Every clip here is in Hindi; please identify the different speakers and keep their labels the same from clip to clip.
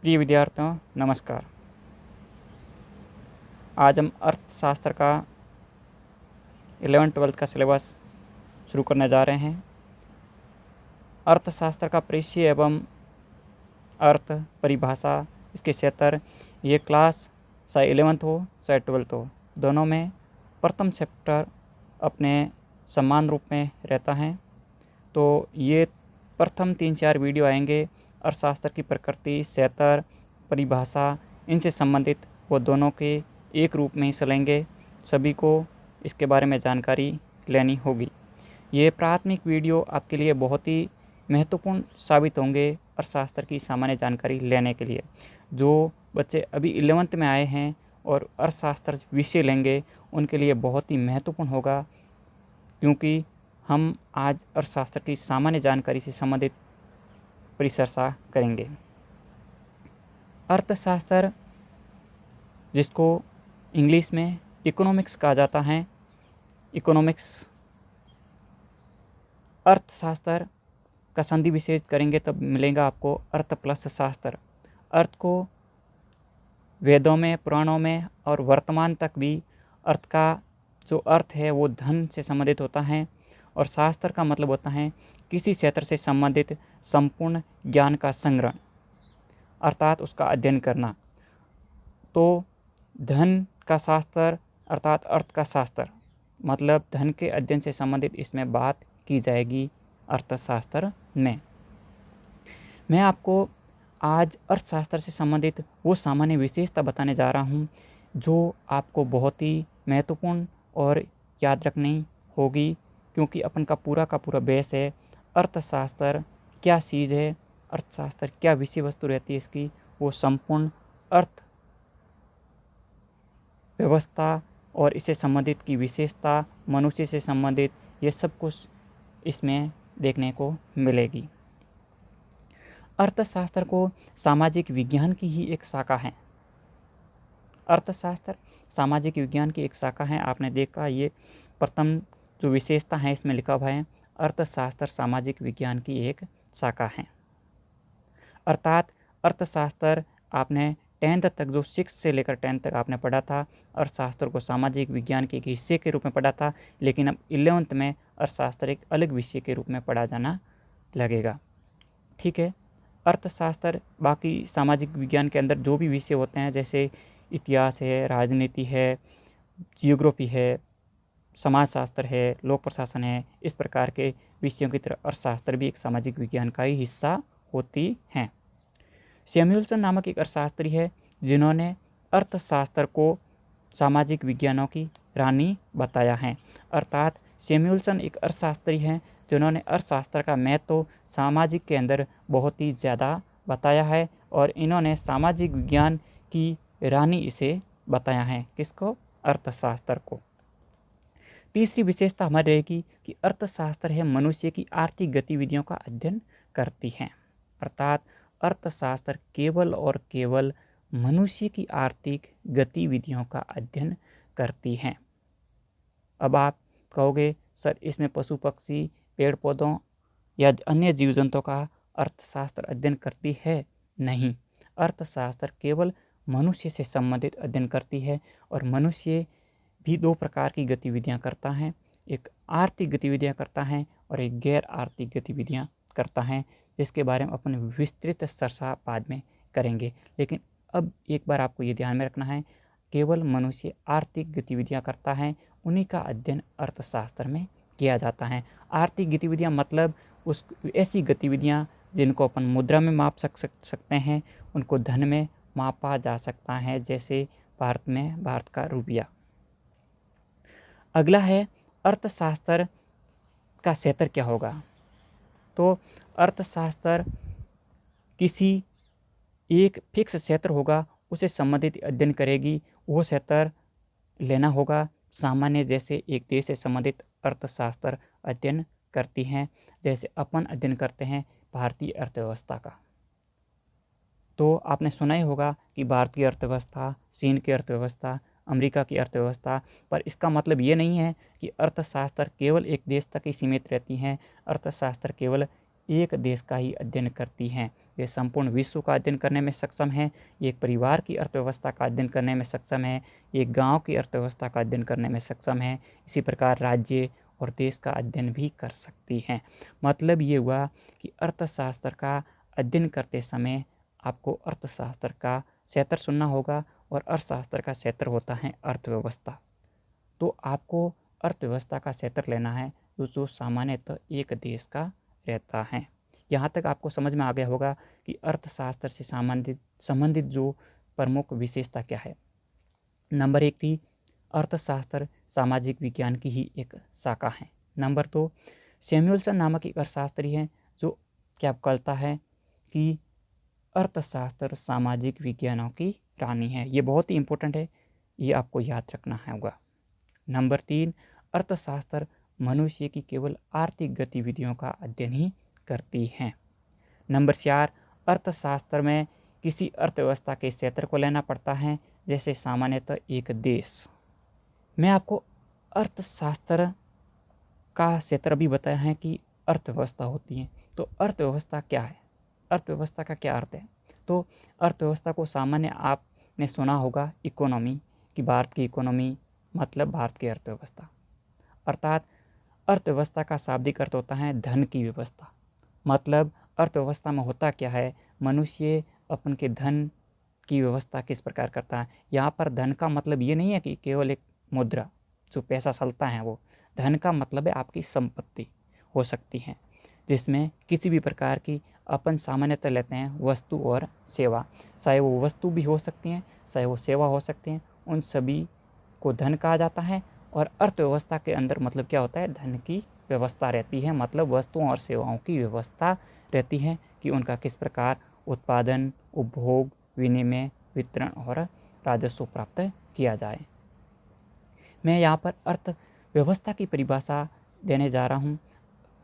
Speaker 1: प्रिय विद्यार्थियों नमस्कार। आज हम अर्थशास्त्र का 11वीं-12वीं का सिलेबस शुरू करने जा रहे हैं। अर्थशास्त्र का परिचय एवं अर्थ परिभाषा, इसके क्षेत्र, ये क्लास चाहे 11वीं हो चाहे 12वीं हो, दोनों में प्रथम चैप्टर अपने समान रूप में रहता है। तो ये प्रथम 3-4 वीडियो आएंगे अर्थशास्त्र की प्रकृति, क्षेत्र, परिभाषा, इनसे संबंधित वो दोनों के एक रूप में ही चलेंगे। सभी को इसके बारे में जानकारी लेनी होगी। ये प्राथमिक वीडियो आपके लिए बहुत ही महत्वपूर्ण साबित होंगे अर्थशास्त्र की सामान्य जानकारी लेने के लिए। जो बच्चे अभी 11वीं में आए हैं और अर्थशास्त्र विषय लेंगे उनके लिए बहुत ही महत्वपूर्ण होगा, क्योंकि हम आज अर्थशास्त्र की सामान्य जानकारी से संबंधित परिचर्चा करेंगे। अर्थशास्त्र, जिसको इंग्लिश में इकोनॉमिक्स कहा जाता है, इकोनॉमिक्स अर्थशास्त्र का संधि विशेष करेंगे तब मिलेगा आपको अर्थ प्लस शास्त्र। अर्थ को वेदों में, पुराणों में और वर्तमान तक भी अर्थ का जो अर्थ है वो धन से संबंधित होता है, और शास्त्र का मतलब होता है किसी क्षेत्र से संबंधित संपूर्ण ज्ञान का संग्रह, अर्थात उसका अध्ययन करना। तो धन का शास्त्र अर्थात अर्थ का शास्त्र, मतलब धन के अध्ययन से संबंधित इसमें बात की जाएगी अर्थशास्त्र में। मैं आपको आज अर्थशास्त्र से संबंधित वो सामान्य विशेषता बताने जा रहा हूँ जो आपको बहुत ही महत्वपूर्ण और याद रखनी होगी, क्योंकि अपन का पूरा बेस है अर्थशास्त्र क्या चीज़ है, अर्थशास्त्र क्या विषय वस्तु रहती है इसकी, वो संपूर्ण अर्थ व्यवस्था और इससे संबंधित की विशेषता, मनुष्य से संबंधित, ये सब कुछ इसमें देखने को मिलेगी। अर्थशास्त्र को सामाजिक विज्ञान की ही एक शाखा है। अर्थशास्त्र सामाजिक विज्ञान की एक शाखा है। आपने देखा ये प्रथम जो विशेषता है इसमें लिखा हुआ है अर्थशास्त्र सामाजिक विज्ञान की एक शाखा है। अर्थात अर्थशास्त्र आपने 10th तक, जो 6 से लेकर 10th तक आपने पढ़ा था, अर्थशास्त्र को सामाजिक विज्ञान के एक हिस्से के रूप में पढ़ा था, लेकिन अब 11वीं में अर्थशास्त्र एक अलग विषय के रूप में पढ़ा जाना लगेगा। ठीक है। अर्थशास्त्र बाकी सामाजिक विज्ञान के अंदर जो भी विषय होते हैं, जैसे इतिहास है, राजनीति है, जियोग्राफी है, समाजशास्त्र है, लोक प्रशासन है, इस प्रकार के विषयों की तरह अर्थशास्त्र भी एक सामाजिक विज्ञान का ही हिस्सा होती हैं। सैमुअल्सन नामक एक अर्थशास्त्री है जिन्होंने अर्थशास्त्र को सामाजिक विज्ञानों की रानी बताया है। अर्थात सैमुअल्सन एक अर्थशास्त्री हैं जिन्होंने अर्थशास्त्र का महत्व सामाजिक के अंदर बहुत ही ज़्यादा बताया है, और इन्होंने सामाजिक विज्ञान की रानी इसे बताया है। किसको? अर्थशास्त्र को। तीसरी विशेषता हमारी रहेगी कि अर्थशास्त्र है मनुष्य की आर्थिक गतिविधियों का अध्ययन करती है। अर्थात अर्थशास्त्र केवल और केवल मनुष्य की आर्थिक गतिविधियों का अध्ययन करती है। अब आप कहोगे सर इसमें पशु पक्षी, पेड़ पौधों या अन्य जीव जंतुओं का अर्थशास्त्र अध्ययन करती है? नहीं, अर्थशास्त्र केवल मनुष्य से संबंधित अध्ययन करती है, और मनुष्य भी 2 प्रकार की गतिविधियां करता है। एक आर्थिक गतिविधियां करता है और एक गैर आर्थिक गतिविधियां करता है, जिसके बारे में अपन विस्तृत चर्चा बाद में करेंगे। लेकिन अब एक बार आपको ये ध्यान में रखना है, केवल मनुष्य आर्थिक गतिविधियां करता है, उन्हीं का अध्ययन अर्थशास्त्र में किया जाता है। आर्थिक गतिविधियां मतलब उस ऐसी गतिविधियां जिनको अपन मुद्रा में माप सकते हैं, उनको धन में मापा जा सकता है, जैसे भारत में भारत का रुपया। अगला है अर्थशास्त्र का क्षेत्र क्या होगा। तो अर्थशास्त्र किसी एक फिक्स क्षेत्र होगा, उसे संबंधित अध्ययन करेगी। वो क्षेत्र लेना होगा। सामान्य जैसे एक देश से संबंधित अर्थशास्त्र अध्ययन करती हैं, जैसे अपन अध्ययन करते हैं भारतीय अर्थव्यवस्था का। तो आपने सुना ही होगा कि भारत की अर्थव्यवस्था, चीन की अर्थव्यवस्था, अमेरिका की अर्थव्यवस्था, पर इसका मतलब ये नहीं है कि अर्थशास्त्र केवल एक देश तक ही सीमित रहती हैं। अर्थशास्त्र केवल एक देश का ही अध्ययन करती हैं। वे संपूर्ण विश्व का अध्ययन करने में सक्षम हैं। एक परिवार की अर्थव्यवस्था का अध्ययन करने में सक्षम है। एक गांव की अर्थव्यवस्था का अध्ययन करने में सक्षम है। इसी प्रकार राज्य और देश का अध्ययन भी कर सकती हैं। मतलब ये हुआ कि अर्थशास्त्र का अध्ययन करते समय आपको अर्थशास्त्र का क्षेत्र सुनना होगा, और अर्थशास्त्र का क्षेत्र होता है अर्थव्यवस्था। तो आपको अर्थव्यवस्था का क्षेत्र लेना है जो सामान्यतः एक देश का रहता है। यहाँ तक आपको समझ में आ गया होगा कि अर्थशास्त्र से संबंधित जो प्रमुख विशेषता क्या है। नंबर 1 थी, अर्थशास्त्र सामाजिक विज्ञान की ही एक शाखा है। नंबर 2, सैमुअलसन नामक एक अर्थशास्त्री हैं जो क्या कहता है कि अर्थशास्त्र सामाजिक विज्ञानों की रानी है। ये बहुत ही इंपॉर्टेंट है, ये आपको याद रखना होगा। नंबर 3, अर्थशास्त्र मनुष्य की केवल आर्थिक गतिविधियों का अध्ययन ही करती है। नंबर 4, अर्थशास्त्र में किसी अर्थव्यवस्था के क्षेत्र को लेना पड़ता है, जैसे सामान्यतः एक देश। मैं आपको अर्थशास्त्र का क्षेत्र भी बताया है कि अर्थव्यवस्था होती है। तो अर्थव्यवस्था क्या है, अर्थव्यवस्था का क्या अर्थ है? तो अर्थव्यवस्था को सामान्य आपने सुना होगा इकोनॉमी, कि भारत की इकोनॉमी मतलब भारत की अर्थव्यवस्था। अर्थात अर्थव्यवस्था का शाब्दिक अर्थ होता है धन की व्यवस्था। मतलब अर्थव्यवस्था में होता क्या है, मनुष्य अपन के धन की व्यवस्था किस प्रकार करता है। यहाँ पर धन का मतलब ये नहीं है कि केवल एक मुद्रा जो पैसा चलता है वो। धन का मतलब है आपकी संपत्ति हो सकती है, जिसमें किसी भी प्रकार की अपन सामान्यतः लेते हैं वस्तु और सेवा, चाहे वो वस्तु भी हो सकती हैं चाहे वो सेवा हो सकती हैं, उन सभी को धन कहा जाता है। और अर्थव्यवस्था के अंदर मतलब क्या होता है, धन की व्यवस्था रहती है, मतलब वस्तुओं और सेवाओं की व्यवस्था रहती है कि उनका किस प्रकार उत्पादन, उपभोग, विनिमय, वितरण और राजस्व प्राप्त किया जाए। मैं यहाँ पर अर्थव्यवस्था की परिभाषा देने जा रहा हूँ।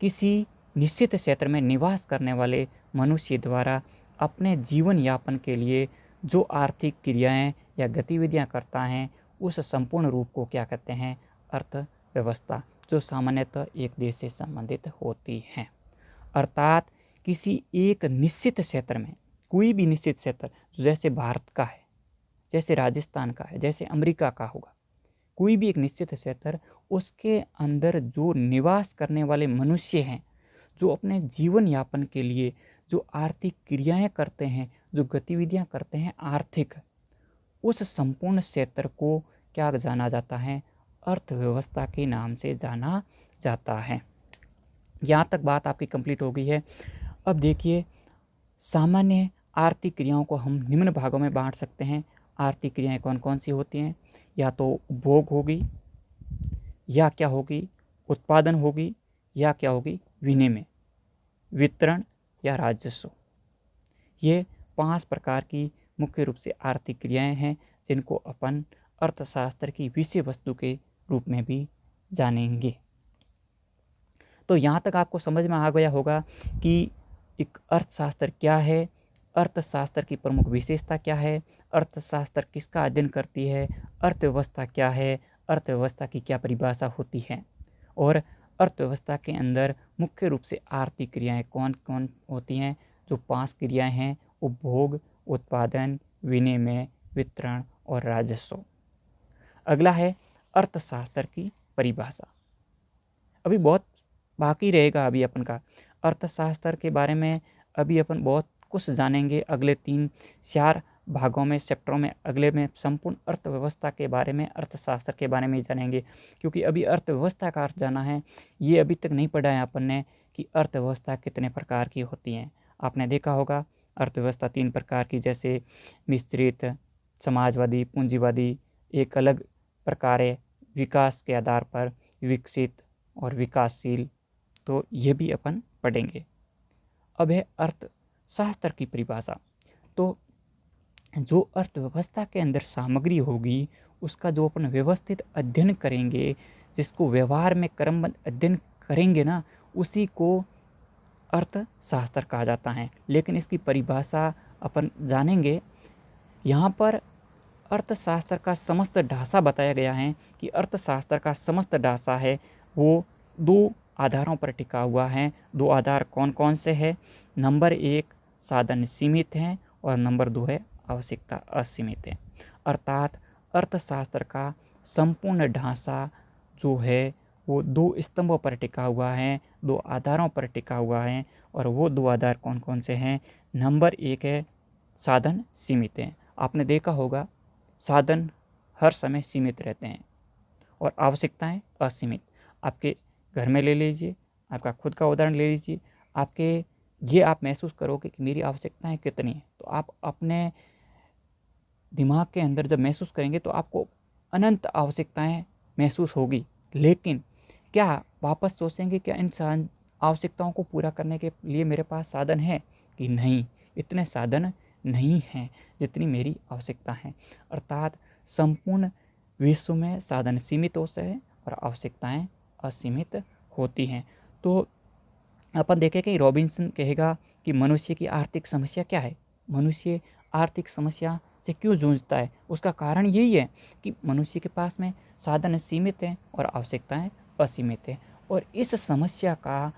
Speaker 1: किसी निश्चित क्षेत्र में निवास करने वाले मनुष्य द्वारा अपने जीवन यापन के लिए जो आर्थिक क्रियाएं या गतिविधियां करता है, उस संपूर्ण रूप को क्या कहते हैं, अर्थव्यवस्था, जो सामान्यतः एक देश से संबंधित होती हैं। अर्थात किसी एक निश्चित क्षेत्र में, कोई भी निश्चित क्षेत्र जैसे भारत का है, जैसे राजस्थान का है, जैसे अमेरिका का होगा, कोई भी एक निश्चित क्षेत्र, उसके अंदर जो निवास करने वाले मनुष्य हैं, जो अपने जीवन यापन के लिए जो आर्थिक क्रियाएं करते हैं, जो गतिविधियां करते हैं आर्थिक, उस संपूर्ण क्षेत्र को क्या जाना जाता है, अर्थव्यवस्था के नाम से जाना जाता है। यहाँ तक बात आपकी कंप्लीट हो गई है। अब देखिए, सामान्य आर्थिक क्रियाओं को हम निम्न भागों में बांट सकते हैं। आर्थिक क्रियाएं कौन कौन सी होती हैं? या तो उपभोग होगी, या क्या होगी, उत्पादन होगी, या क्या होगी, विनिमय, वितरण या राजस्व। ये 5 प्रकार की मुख्य रूप से आर्थिक क्रियाएं हैं जिनको अपन अर्थशास्त्र की विषय वस्तु के रूप में भी जानेंगे। तो यहाँ तक आपको समझ में आ गया होगा कि एक अर्थशास्त्र क्या है, अर्थशास्त्र की प्रमुख विशेषता क्या है, अर्थशास्त्र किसका अध्ययन करती है, अर्थव्यवस्था क्या है, अर्थव्यवस्था की क्या परिभाषा होती है, और अर्थव्यवस्था के अंदर मुख्य रूप से आर्थिक क्रियाएं कौन कौन होती हैं। जो 5 क्रियाएं हैं, उपभोग, उत्पादन, विनिमय, वितरण और राजस्व। अगला है अर्थशास्त्र की परिभाषा। अभी बहुत बाकी रहेगा अभी अपन का अर्थशास्त्र के बारे में। अभी अपन बहुत कुछ जानेंगे अगले 3-4 भागों में, चैप्टरों में। अगले में संपूर्ण अर्थव्यवस्था के बारे में, अर्थशास्त्र के बारे में ही जानेंगे, क्योंकि अभी अर्थव्यवस्था का अर्थ जाना है। ये अभी तक नहीं पढ़ा है अपन ने कि अर्थव्यवस्था कितने प्रकार की होती हैं। आपने देखा होगा अर्थव्यवस्था 3 प्रकार की, जैसे मिश्रित, समाजवादी, पूंजीवादी। एक अलग प्रकार है विकास के आधार पर, विकसित और विकासशील। तो ये भी अपन पढ़ेंगे। अब है अर्थशास्त्र की परिभाषा। तो जो अर्थव्यवस्था के अंदर सामग्री होगी, उसका जो अपन व्यवस्थित अध्ययन करेंगे, जिसको व्यवहार में क्रमबद्ध अध्ययन करेंगे ना, उसी को अर्थशास्त्र कहा जाता है। लेकिन इसकी परिभाषा अपन जानेंगे। यहाँ पर अर्थशास्त्र का समस्त ढांचा बताया गया है कि अर्थशास्त्र का समस्त ढांचा है वो 2 आधारों पर टिका हुआ है। 2 आधार कौन कौन से हैं? नंबर 1 साधन सीमित हैं और नंबर 2 है आवश्यकता असीमित है। अर्थात अर्थशास्त्र का संपूर्ण ढांचा जो है वो 2 स्तंभों पर टिका हुआ है, 2 आधारों पर टिका हुआ है। और वो 2 आधार कौन कौन से हैं? नंबर 1 है साधन सीमित हैं। आपने देखा होगा साधन हर समय सीमित रहते हैं और आवश्यकताएं असीमित। आपके घर में ले लीजिए, आपका खुद का उदाहरण ले लीजिए, ये आप महसूस करोगे कि मेरी आवश्यकताएं कितनी हैं, तो आप अपने दिमाग के अंदर जब महसूस करेंगे तो आपको अनंत आवश्यकताएं महसूस होगी। लेकिन क्या वापस सोचेंगे क्या इन आवश्यकताओं को पूरा करने के लिए मेरे पास साधन है कि नहीं? इतने साधन नहीं हैं जितनी मेरी आवश्यकता है। अर्थात संपूर्ण विश्व में साधन सीमित होते हैं और आवश्यकताएं असीमित होती हैं। तो अपन देखें कि रॉबिन्सन कहेगा कि मनुष्य की आर्थिक समस्या क्या है? मनुष्य आर्थिक समस्या से क्यों जूझता है? उसका कारण यही है कि मनुष्य के पास में साधन सीमित हैं और आवश्यकताएं असीमित हैं। और इस समस्या का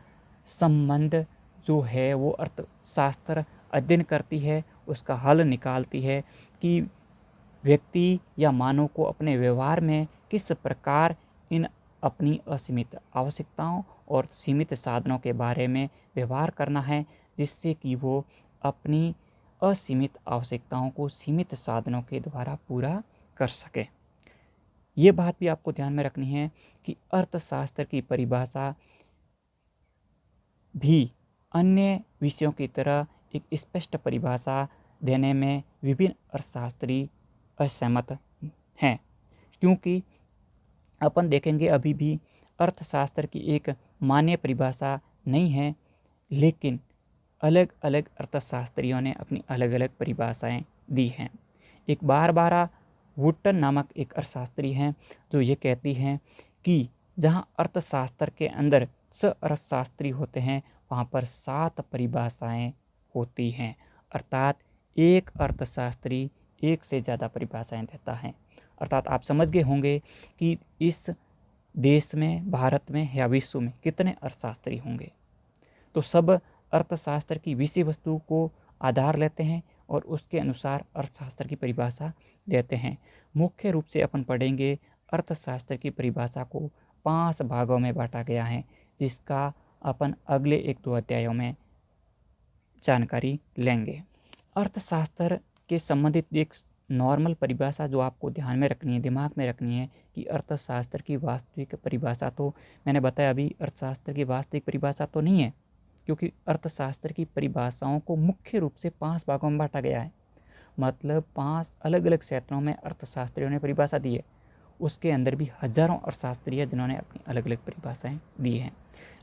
Speaker 1: संबंध जो है वो अर्थशास्त्र अध्ययन करती है, उसका हल निकालती है कि व्यक्ति या मानव को अपने व्यवहार में किस प्रकार इन अपनी असीमित आवश्यकताओं और सीमित साधनों के बारे में व्यवहार करना है, जिससे कि वो अपनी असीमित आवश्यकताओं को सीमित साधनों के द्वारा पूरा कर सके। ये बात भी आपको ध्यान में रखनी है कि अर्थशास्त्र की परिभाषा भी अन्य विषयों की तरह एक स्पष्ट परिभाषा देने में विभिन्न अर्थशास्त्री असहमत हैं, क्योंकि अपन देखेंगे अभी भी अर्थशास्त्र की एक मान्य परिभाषा नहीं है, लेकिन अलग अलग अर्थशास्त्रियों ने अपनी अलग अलग परिभाषाएं दी हैं। एक बारबारा वुटन नामक एक अर्थशास्त्री हैं जो ये कहती हैं कि जहाँ अर्थशास्त्र के अंदर अर्थशास्त्री होते हैं वहाँ पर 7 परिभाषाएं होती हैं। अर्थात एक अर्थशास्त्री एक से ज़्यादा परिभाषाएं देता है। अर्थात आप समझ गए होंगे कि इस देश में, भारत में या विश्व में कितने अर्थशास्त्री होंगे। तो सब अर्थशास्त्र की विषय वस्तु को आधार लेते हैं और उसके अनुसार अर्थशास्त्र की परिभाषा देते हैं। मुख्य रूप से अपन पढ़ेंगे अर्थशास्त्र की परिभाषा को 5 भागों में बांटा गया है, जिसका अपन अगले 1-2 अध्यायों में जानकारी लेंगे। अर्थशास्त्र के संबंधित एक नॉर्मल परिभाषा जो आपको ध्यान में रखनी है, दिमाग में रखनी है कि अर्थशास्त्र की वास्तविक परिभाषा, तो मैंने बताया अभी अर्थशास्त्र की वास्तविक परिभाषा तो नहीं है, क्योंकि अर्थशास्त्र की परिभाषाओं को मुख्य रूप से 5 भागों में बांटा गया है। मतलब 5 अलग अलग क्षेत्रों में अर्थशास्त्रियों ने परिभाषा दी है। उसके अंदर भी हजारों अर्थशास्त्री हैं जिन्होंने अपनी अलग अलग परिभाषाएं दी हैं।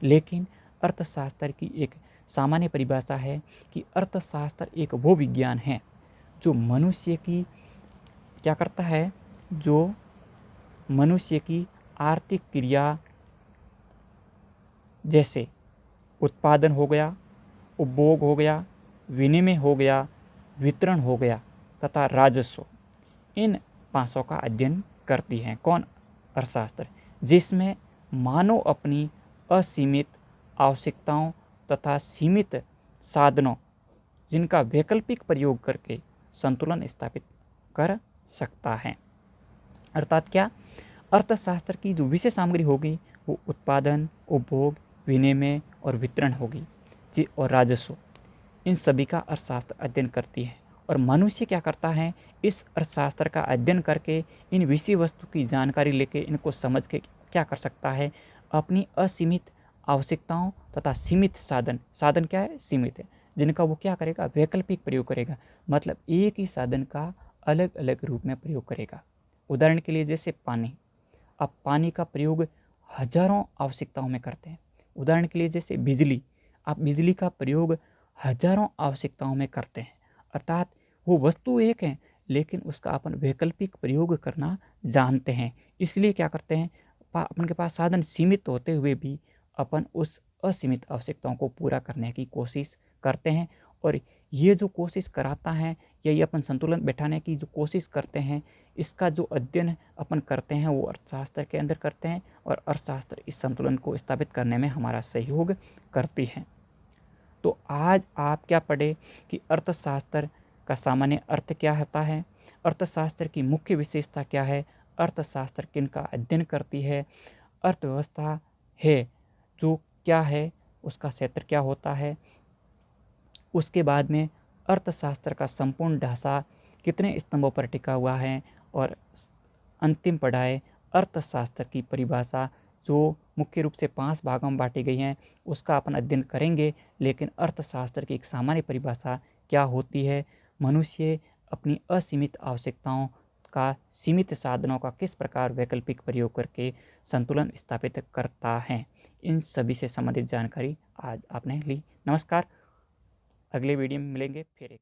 Speaker 1: लेकिन अर्थशास्त्र की एक सामान्य परिभाषा है कि अर्थशास्त्र एक वो विज्ञान है जो मनुष्य की क्या करता है, जो मनुष्य की आर्थिक क्रिया जैसे उत्पादन हो गया, उपभोग हो गया, विनिमय हो गया, वितरण हो गया तथा राजस्व, इन 5 का अध्ययन करती है। कौन? अर्थशास्त्र, जिसमें मानव अपनी असीमित आवश्यकताओं तथा सीमित साधनों जिनका वैकल्पिक प्रयोग करके संतुलन स्थापित कर सकता है। अर्थात क्या? अर्थशास्त्र की जो विषय सामग्री होगी वो उत्पादन, उपभोग, विनिमय और वितरण होगी जी, और राजस्व, इन सभी का अर्थशास्त्र अध्ययन करती है। और मनुष्य क्या करता है? इस अर्थशास्त्र का अध्ययन करके इन विषय वस्तु की जानकारी लेके इनको समझ के क्या कर सकता है? अपनी असीमित आवश्यकताओं तथा सीमित साधन क्या है? सीमित है, जिनका वो क्या करेगा? वैकल्पिक प्रयोग करेगा। मतलब एक ही साधन का अलग अलग रूप में प्रयोग करेगा। उदाहरण के लिए जैसे पानी, अब पानी का प्रयोग हजारों आवश्यकताओं में करते हैं। उदाहरण के लिए जैसे बिजली, आप बिजली का प्रयोग हजारों आवश्यकताओं में करते हैं। अर्थात वो वस्तु एक है लेकिन उसका अपन वैकल्पिक प्रयोग करना जानते हैं। इसलिए क्या करते हैं? अपन के पास साधन सीमित होते हुए भी अपन उस असीमित आवश्यकताओं को पूरा करने की कोशिश करते हैं। और ये जो कोशिश कराता है यही अपन संतुलन बैठाने की जो कोशिश करते हैं, इसका जो अध्ययन अपन करते हैं वो अर्थशास्त्र के अंदर करते हैं, और अर्थशास्त्र इस संतुलन को स्थापित करने में हमारा सहयोग करती है। तो आज आप क्या पढ़े कि अर्थशास्त्र का सामान्य अर्थ क्या होता है, अर्थशास्त्र की मुख्य विशेषता क्या है, अर्थशास्त्र किन का अध्ययन करती है, अर्थव्यवस्था है जो क्या है, उसका क्षेत्र क्या होता है, उसके बाद में अर्थशास्त्र का संपूर्ण ढांचा कितने स्तंभों पर टिका हुआ है, और अंतिम पढ़ाए अर्थशास्त्र की परिभाषा जो मुख्य रूप से 5 भागों में बांटी गई हैं उसका अपन अध्ययन करेंगे। लेकिन अर्थशास्त्र की एक सामान्य परिभाषा क्या होती है, मनुष्य अपनी असीमित आवश्यकताओं का सीमित साधनों का किस प्रकार वैकल्पिक प्रयोग करके संतुलन स्थापित करता है, इन सभी से संबंधित जानकारी आज आपने ली। नमस्कार, अगले वीडियो में मिलेंगे फिर एक